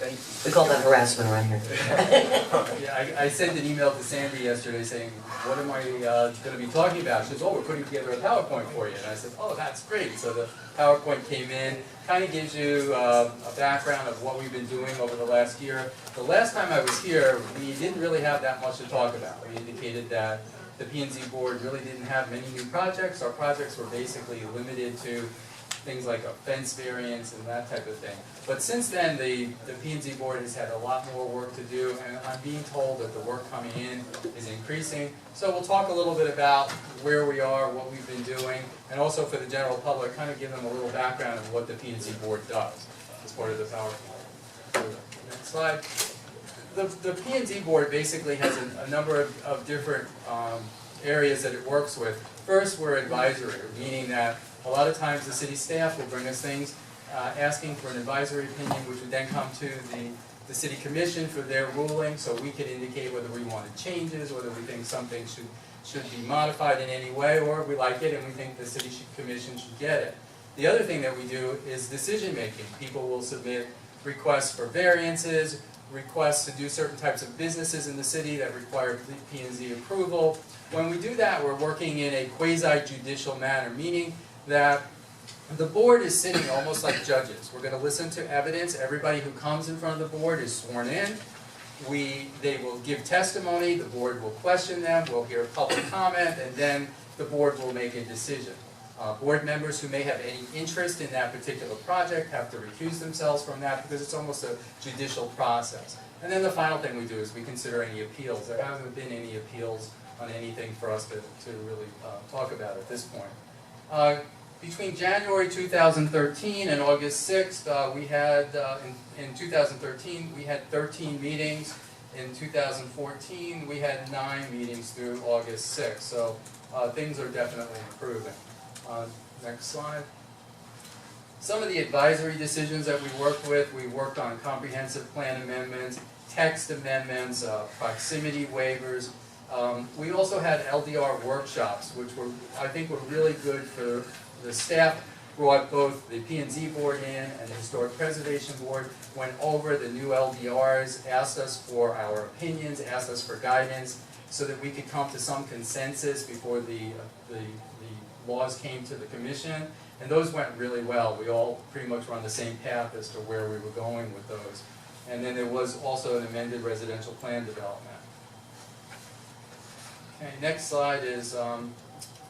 Thank you. We call that harassment around here. Yeah, I sent an email to Sandy yesterday saying, what am I going to be talking about? She says, oh, we're putting together a PowerPoint for you. And I said, oh, that's great. So the PowerPoint came in, kind of gives you a background of what we've been doing over the last year. The last time I was here, we didn't really have that much to talk about. We indicated that the P&Z board really didn't have many new projects. Our projects were basically limited to things like a fence variance and that type of thing. But since then, the P&Z board has had a lot more work to do, and I'm being told that the work coming in is increasing. So we'll talk a little bit about where we are, what we've been doing, and also for the general public, kind of give them a little background of what the P&Z board does as part of the PowerPoint. Next slide. The P&Z board basically has a number of different areas that it works with. First, we're advisory, meaning that a lot of times the city staff will bring us things asking for an advisory opinion, which would then come to the city commission for their ruling, so we could indicate whether we wanted changes, whether we think something should be modified in any way, or we like it and we think the city commission should get it. The other thing that we do is decision making. People will submit requests for variances, requests to do certain types of businesses in the city that require P&Z approval. When we do that, we're working in a quasi-judicial manner, meaning that the board is sitting almost like judges. We're going to listen to evidence. Everybody who comes in front of the board is sworn in. They will give testimony, the board will question them, we'll hear public comment, and then the board will make a decision. Board members who may have any interest in that particular project have to recuse themselves from that because it's almost a judicial process. And then the final thing we do is we consider any appeals. There haven't been any appeals on anything for us to really talk about at this point. Between January 2013 and August 6th, we had, in 2013, we had 13 meetings. In 2014, we had 9 meetings through August 6th. So things are definitely improving. Next slide. Some of the advisory decisions that we worked on comprehensive plan amendments, text amendments, proximity waivers. We also had LDR workshops, which I think were really good for the staff. Brought both the P&Z board in and the Historic Preservation Board, went over the new LDRs, asked us for our opinions, asked us for guidance, so that we could come to some consensus before the laws came to the commission, and those went really well. We all pretty much were on the same path as to where we were going with those. And then there was also an amended residential plan development. Okay, next slide is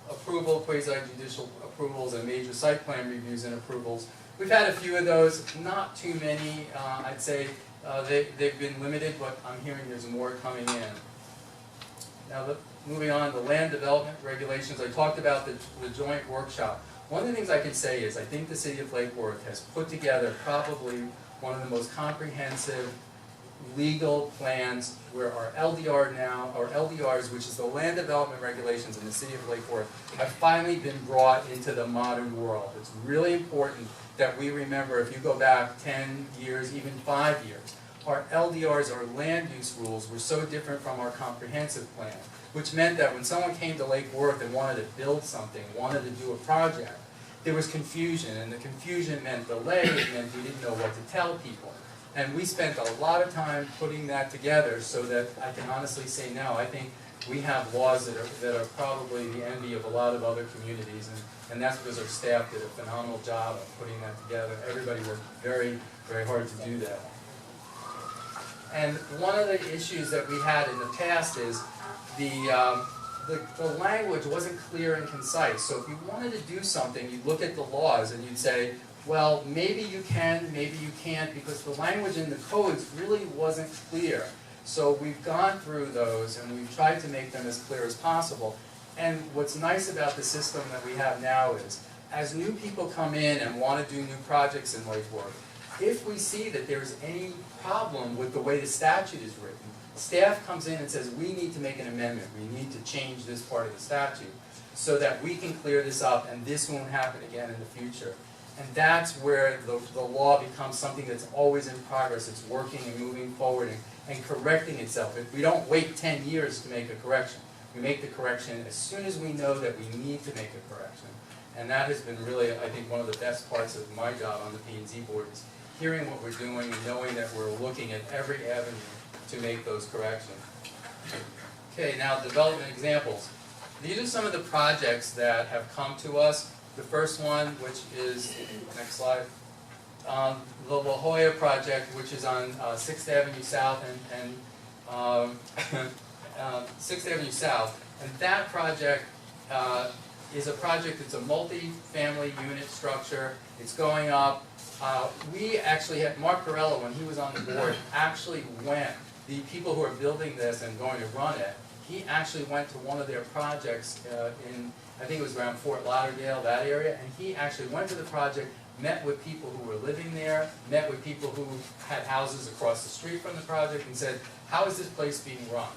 approval, quasi-judicial approvals, and major site plan reviews and approvals. We've had a few of those, not too many. I'd say they've been limited, but I'm hearing there's more coming in. Now, moving on, the land development regulations. I talked about the joint workshop. One of the things I can say is I think the city of Lake Worth has put together probably one of the most comprehensive legal plans where our LDR now, or LDRs, which is the land development regulations in the city of Lake Worth, have finally been brought into the modern world. It's really important that we remember, if you go back 10 years, even 5 years, our LDRs, our land use rules, were so different from our comprehensive plan, which meant that when someone came to Lake Worth and wanted to build something, wanted to do a project, there was confusion, and the confusion meant delay, it meant we didn't know what to tell people. And we spent a lot of time putting that together so that I can honestly say now, I think we have laws that are probably the envy of a lot of other communities, and that's because our staff did a phenomenal job of putting that together. Everybody worked very, very hard to do that. And one of the issues that we had in the past is the language wasn't clear and concise. So if you wanted to do something, you'd look at the laws and you'd say, well, maybe you can, maybe you can't, because the language in the codes really wasn't clear. So we've gone through those and we've tried to make them as clear as possible. And what's nice about the system that we have now is, as new people come in and want to do new projects in Lake Worth, if we see that there's any problem with the way the statute is written, staff comes in and says, we need to make an amendment, we need to change this part of the statute so that we can clear this up and this won't happen again in the future. And that's where the law becomes something that's always in progress. It's working and moving forward and correcting itself. If we don't wait 10 years to make a correction. We make the correction as soon as we know that we need to make a correction. And that has been really, I think, one of the best parts of my job on the P&Z board is hearing what we're doing and knowing that we're looking at every avenue to make those corrections. Okay, now development examples. These are some of the projects that have come to us. The first one, which is, next slide, the La Jolla project, which is on 6th Avenue South and 6th Avenue South. And that project is a project that's a multi-family unit structure. It's going up. We actually had, Mark Perella, when he was on the board, actually went, the people who are building this and going to run it, he actually went to one of their projects in, I think it was around Fort Lauderdale, that area, and he actually went to the project, met with people who were living there, met with people who had houses across the street from the project, and said, how is this place being run?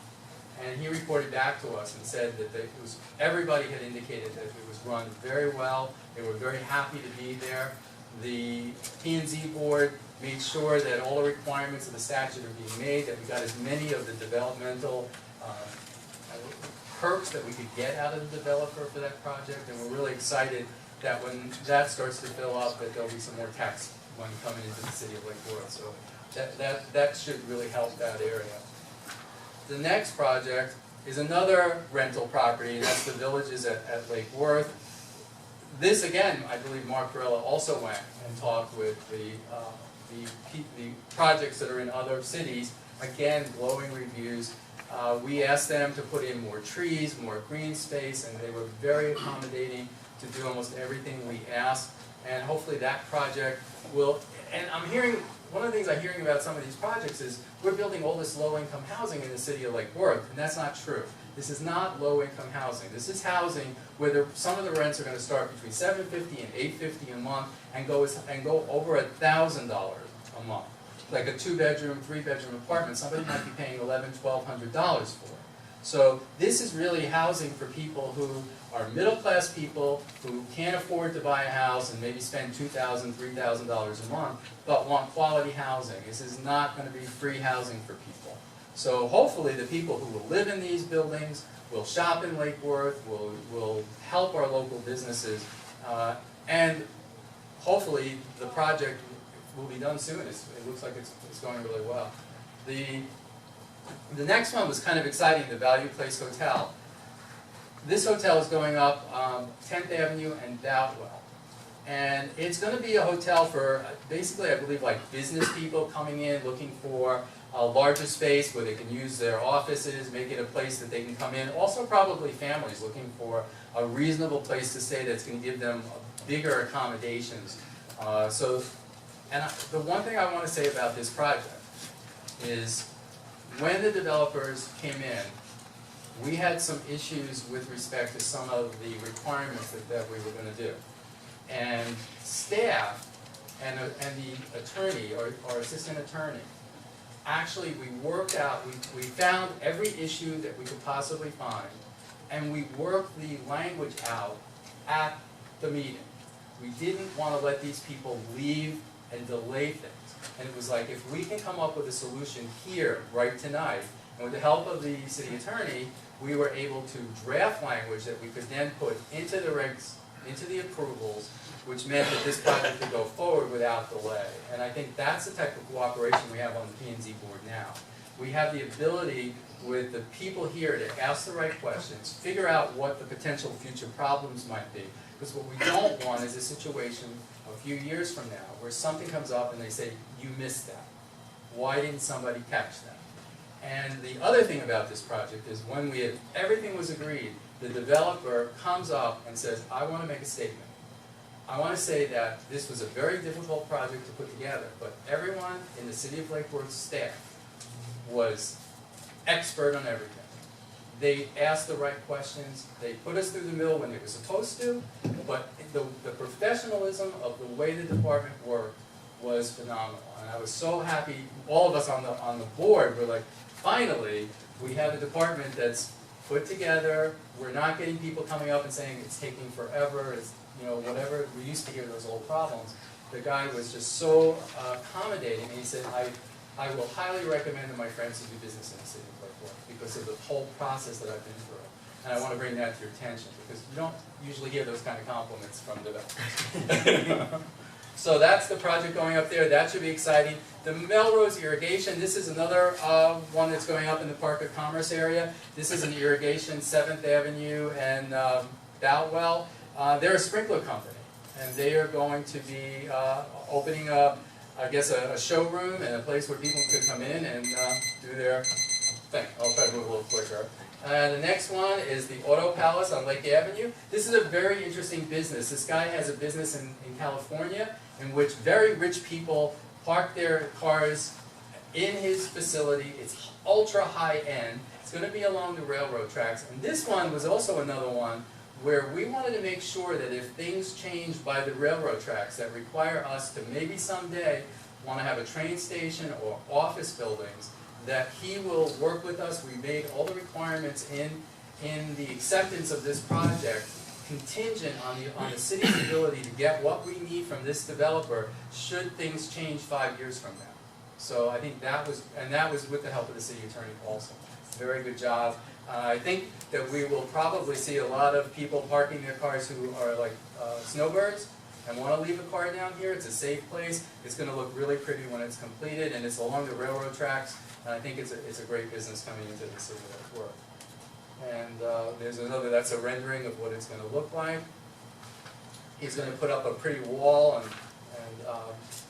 And he reported back to us and said that it was, everybody had indicated that it was run very well, they were very happy to be there. The P&Z board made sure that all the requirements of the statute are being made, that we got as many of the developmental perks that we could get out of the developer for that project, and we're really excited that when that starts to fill up, that there'll be some more tax money coming into the city of Lake Worth. So that should really help that area. The next project is another rental property, and that's the Villages at Lake Worth. This again, I believe Mark Perella also went and talked with the projects that are in other cities. Again, glowing reviews. We asked them to put in more trees, more green space, and they were very accommodating to do almost everything we asked. And hopefully that project will, and I'm hearing, one of the things I'm hearing about some of these projects is we're building all this low-income housing in the city of Lake Worth, and that's not true. This is not low-income housing. This is housing where some of the rents are going to start between $750 and $850 a month and go over $1,000 a month. Like a 2-bedroom, 3-bedroom apartment, somebody might be paying $1,100, $1,200 for it. So this is really housing for people who are middle-class people who can't afford to buy a house and maybe spend $2,000, $3,000 a month, but want quality housing. This is not going to be free housing for people. So hopefully the people who will live in these buildings will shop in Lake Worth, will help our local businesses, and hopefully the project will be done soon. It looks like it's going really well. The next one was kind of exciting, the Value Place Hotel. This hotel is going up 10th Avenue and Boutwell. And it's going to be a hotel for basically, I believe, like business people coming in looking for a larger space where they can use their offices, make it a place that they can come in. Also probably families looking for a reasonable place to stay that's going to give them bigger accommodations. The one thing I want to say about this project is when the developers came in, we had some issues with respect to some of the requirements that we were going to do. And staff and the attorney, or assistant attorney, actually we worked out, we found every issue that we could possibly find, and we worked the language out at the meeting. We didn't want to let these people leave and delay things. And it was like, if we can come up with a solution here, right tonight, and with the help of the city attorney, we were able to draft language that we could then put into the regs, into the approvals, which meant that this project could go forward without delay. And I think that's the type of cooperation we have on the P&Z board now. We have the ability with the people here to ask the right questions, figure out what the potential future problems might be. Because what we don't want is a situation a few years from now where something comes up and they say, you missed that. Why didn't somebody catch that? And the other thing about this project is when everything was agreed, the developer comes up and says, I want to make a statement. I want to say that this was a very difficult project to put together, but everyone in the City of Lake Worth staff was expert on everything. They asked the right questions, they put us through the mill when they were supposed to, but the professionalism of the way the department worked was phenomenal. And I was so happy, all of us on the board were like, finally, we have a department that's put together, we're not getting people coming up and saying it's taking forever, it's, you know, whatever, we used to hear those old problems. The guy was just so accommodating, and he said, I will highly recommend to my friends to do business in the city of Lake Worth because of the whole process that I've been through. And I want to bring that to your attention because you don't usually hear those kind of compliments from developers. So that's the project going up there. That should be exciting. The Melrose irrigation, this is another one that's going up in the Park of Commerce area. This is an irrigation, 7th Avenue and Boutwell. They're a sprinkler company, and they are going to be opening a showroom and a place where people could come in and do their thing. I'll try to move a little quicker. The next one is the Auto Palace on Lake Avenue. This is a very interesting business. This guy has a business in California in which very rich people park their cars in his facility. It's ultra high end. It's going to be along the railroad tracks. And this one was also another one where we wanted to make sure that if things change by the railroad tracks that require us to maybe someday want to have a train station or office buildings, that he will work with us. We made all the requirements in the acceptance of this project contingent on the city's ability to get what we need from this developer should things change 5 years from now. So I think that was with the help of the city attorney also. Very good job. I think that we will probably see a lot of people parking their cars who are like snowbirds and want to leave a car down here. It's a safe place. It's going to look really pretty when it's completed, and it's along the railroad tracks. And I think it's a great business coming into the city of Worth. And there's another, that's a rendering of what it's going to look like. He's going to put up a pretty wall and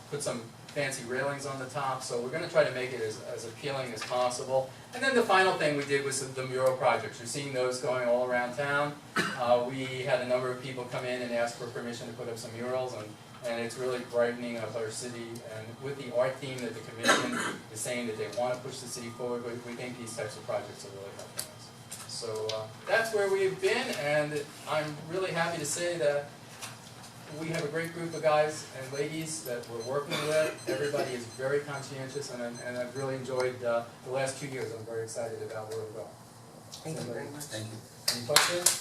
put some fancy railings on the top. So we're going to try to make it as appealing as possible. And then the final thing we did was the mural projects. You're seeing those going all around town. We had a number of people come in and ask for permission to put up some murals, and it's really brightening up our city. And with the art theme that the commission is saying that they want to push the city forward, we think these types of projects are really helping us. So that's where we've been, and I'm really happy to say that we have a great group of guys and ladies that we're working with. Everybody is very conscientious, and I've really enjoyed the last 2 years. I'm very excited about where we're going. Thank you very much. Thank you. Any questions?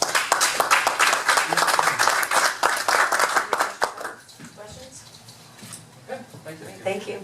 Questions? Okay, thank you. Thank you.